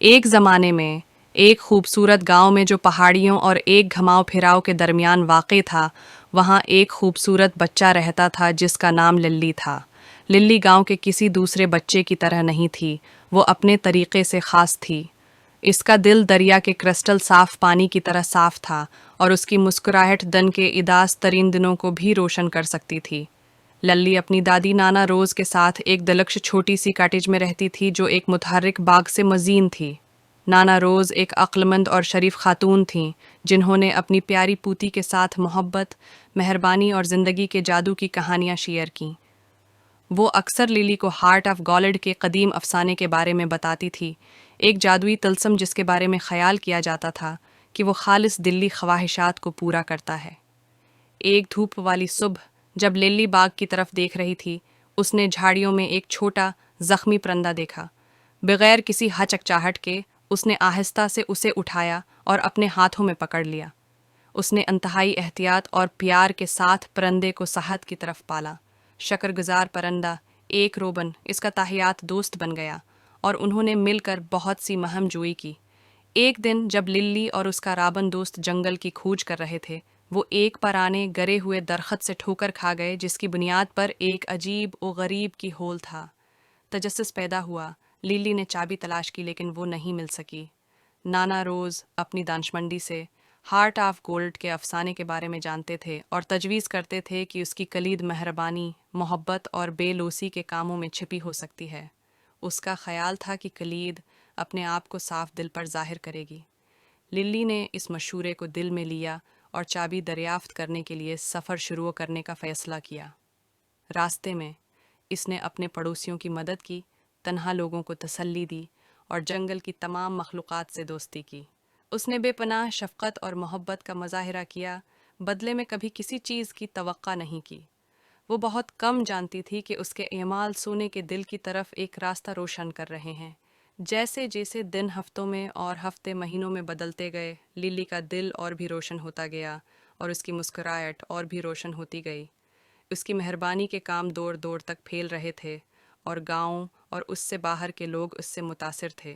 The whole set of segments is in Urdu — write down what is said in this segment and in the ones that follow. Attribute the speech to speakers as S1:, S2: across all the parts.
S1: ایک زمانے میں ایک خوبصورت گاؤں میں جو پہاڑیوں اور ایک گھماؤ پھراؤ کے درمیان واقع تھا، وہاں ایک خوبصورت بچہ رہتا تھا جس کا نام للی تھا۔ للی گاؤں کے کسی دوسرے بچے کی طرح نہیں تھی، وہ اپنے طریقے سے خاص تھی۔ اس کا دل دریا کے کرسٹل صاف پانی کی طرح صاف تھا اور اس کی مسکراہٹ دن کے اداس ترین دنوں کو بھی روشن کر سکتی تھی۔ للی اپنی دادی نانا روز کے ساتھ ایک دلکش چھوٹی سی کاٹیج میں رہتی تھی جو ایک متحرک باغ سے مزین تھی۔ نانا روز ایک عقلمند اور شریف خاتون تھیں جنہوں نے اپنی پیاری پوتی کے ساتھ محبت، مہربانی اور زندگی کے جادو کی کہانیاں شیئر کیں۔ وہ اکثر للی کو ہارٹ آف گولڈ کے قدیم افسانے کے بارے میں بتاتی تھی، ایک جادوئی طلسم جس کے بارے میں خیال کیا جاتا تھا کہ وہ خالص دلی خواہشات کو پورا کرتا ہے۔ ایک دھوپ والی صبح جب للی باغ کی طرف دیکھ رہی تھی، اس نے جھاڑیوں میں ایک چھوٹا زخمی پرندہ دیکھا۔ بغیر کسی ہچکچاہٹ کے اس نے آہستہ سے اسے اٹھایا اور اپنے ہاتھوں میں پکڑ لیا۔ اس نے انتہائی احتیاط اور پیار کے ساتھ پرندے کو صحت کی طرف پالا۔ شکرگزار پرندہ، ایک روبن، اس کا تاحیات دوست بن گیا اور انہوں نے مل کر بہت سی مہم جوئی کی۔ ایک دن جب للی اور اس کا رابن دوست جنگل کی کھوج کر رہے تھے، وہ ایک پرانے گرے ہوئے درخت سے ٹھوکر کھا گئے جس کی بنیاد پر ایک عجیب و غریب کی ہول تھا۔ تجسس پیدا ہوا۔ للی نے چابی تلاش کی لیکن وہ نہیں مل سکی۔ نانا روز اپنی دانشمندی سے ہارٹ آف گولڈ کے افسانے کے بارے میں جانتے تھے اور تجویز کرتے تھے کہ اس کی کلید مہربانی، محبت اور بے لوثی کے کاموں میں چھپی ہو سکتی ہے۔ اس کا خیال تھا کہ کلید اپنے آپ کو صاف دل پر ظاہر کرے گی۔ للی نے اس مشورے کو دل میں لیا اور چابی دریافت کرنے کے لیے سفر شروع کرنے کا فیصلہ کیا۔ راستے میں اس نے اپنے پڑوسیوں کی مدد کی، تنہا لوگوں کو تسلی دی اور جنگل کی تمام مخلوقات سے دوستی کی۔ اس نے بے پناہ شفقت اور محبت کا مظاہرہ کیا، بدلے میں کبھی کسی چیز کی توقع نہیں کی۔ وہ بہت کم جانتی تھی کہ اس کے اعمال سونے کے دل کی طرف ایک راستہ روشن کر رہے ہیں۔ جیسے جیسے دن ہفتوں میں اور ہفتے مہینوں میں بدلتے گئے، للی کا دل اور بھی روشن ہوتا گیا اور اس کی مسکراہٹ اور بھی روشن ہوتی گئی۔ اس کی مہربانی کے کام دور دور تک پھیل رہے تھے اور گاؤں اور اس سے باہر کے لوگ اس سے متاثر تھے۔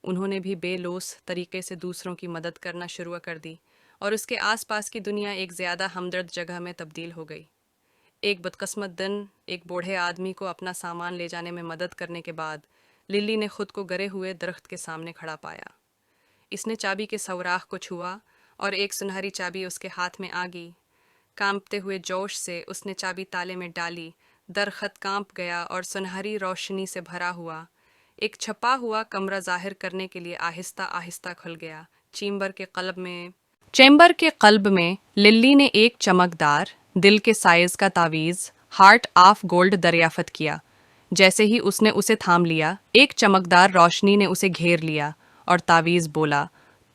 S1: انہوں نے بھی بے لوث طریقے سے دوسروں کی مدد کرنا شروع کر دی اور اس کے آس پاس کی دنیا ایک زیادہ ہمدرد جگہ میں تبدیل ہو گئی۔ ایک بدقسمت دن ایک بوڑھے آدمی کو اپنا سامان لے جانے میں مدد کرنے کے بعد للی نے خود کو گرے ہوئے درخت کے سامنے کھڑا پایا۔ اس نے چابی کے سوراخ کو چھوا اور ایک سنہری چابی اس کے ہاتھ میں آ گئی۔ کانپتے ہوئے جوش سے اس نے چابی تالے میں ڈالی، درخت کانپ گیا اور سنہری روشنی سے بھرا ہوا ایک چھپا ہوا کمرہ ظاہر کرنے کے لیے آہستہ آہستہ کھل گیا۔ چیمبر کے قلب میں للی نے ایک چمکدار دل کے سائز کا تعویذ ہارٹ آف گولڈ دریافت کیا۔ جیسے ہی اس نے اسے تھام لیا، ایک چمکدار روشنی نے اسے گھیر لیا اور تعویذ بولا،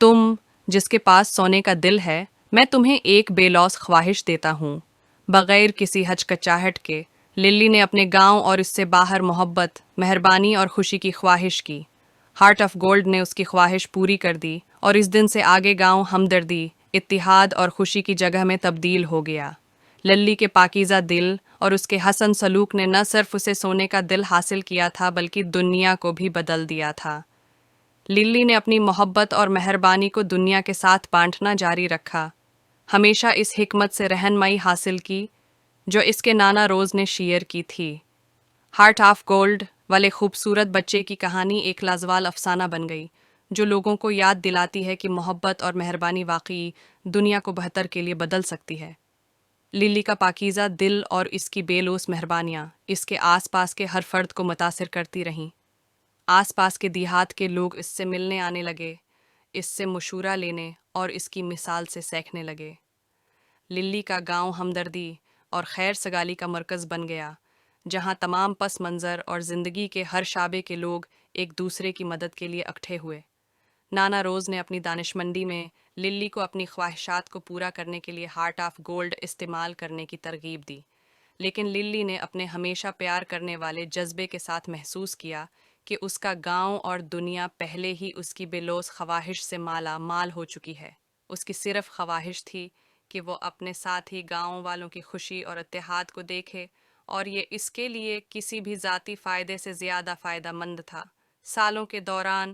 S1: تم جس کے پاس سونے کا دل ہے، میں تمہیں ایک بے لوث خواہش دیتا ہوں۔ بغیر کسی ہچکچاہٹ کے للی نے اپنے گاؤں اور اس سے باہر محبت، مہربانی اور خوشی کی خواہش کی۔ ہارٹ آف گولڈ نے اس کی خواہش پوری کر دی اور اس دن سے آگے گاؤں ہمدردی، اتحاد اور خوشی کی جگہ میں تبدیل ہو گیا۔ للی کے پاکیزہ دل اور اس کے حسن سلوک نے نہ صرف اسے سونے کا دل حاصل کیا تھا بلکہ دنیا کو بھی بدل دیا تھا۔ للی نے اپنی محبت اور مہربانی کو دنیا کے ساتھ بانٹنا جاری رکھا، ہمیشہ اس حکمت سے رہنمائی حاصل کی جو اس کے نانا روز نے شیئر کی تھی۔ ہارٹ آف گولڈ والے خوبصورت بچے کی کہانی ایک لازوال افسانہ بن گئی جو لوگوں کو یاد دلاتی ہے کہ محبت اور مہربانی واقعی دنیا کو بہتر کے لیے بدل سکتی ہے۔ للی کا پاکیزہ دل اور اس کی بے لوث مہربانیاں اس کے آس پاس کے ہر فرد کو متاثر کرتی رہیں۔ آس پاس کے دیہات کے لوگ اس سے ملنے آنے لگے، اس سے مشورہ لینے اور اس کی مثال سے سیکھنے لگے۔ للی کا گاؤں ہمدردی اور خیر سگالی کا مرکز بن گیا، جہاں تمام پس منظر اور زندگی کے ہر شعبے کے لوگ ایک دوسرے کی مدد کے لیے اکٹھے ہوئے۔ نانا روز نے اپنی دانشمندی میں للی کو اپنی خواہشات کو پورا کرنے کے لیے ہارٹ آف گولڈ استعمال کرنے کی ترغیب دی، لیکن للی نے اپنے ہمیشہ پیار کرنے والے جذبے کے ساتھ محسوس کیا کہ اس کا گاؤں اور دنیا پہلے ہی اس کی بے لوث خواہش سے مالا مال ہو چکی ہے۔ اس کی صرف خواہش تھی کہ وہ اپنے ساتھ ہی گاؤں والوں کی خوشی اور اتحاد کو دیکھے، اور یہ اس کے لیے کسی بھی ذاتی فائدے سے زیادہ فائدہ مند تھا۔ سالوں کے دوران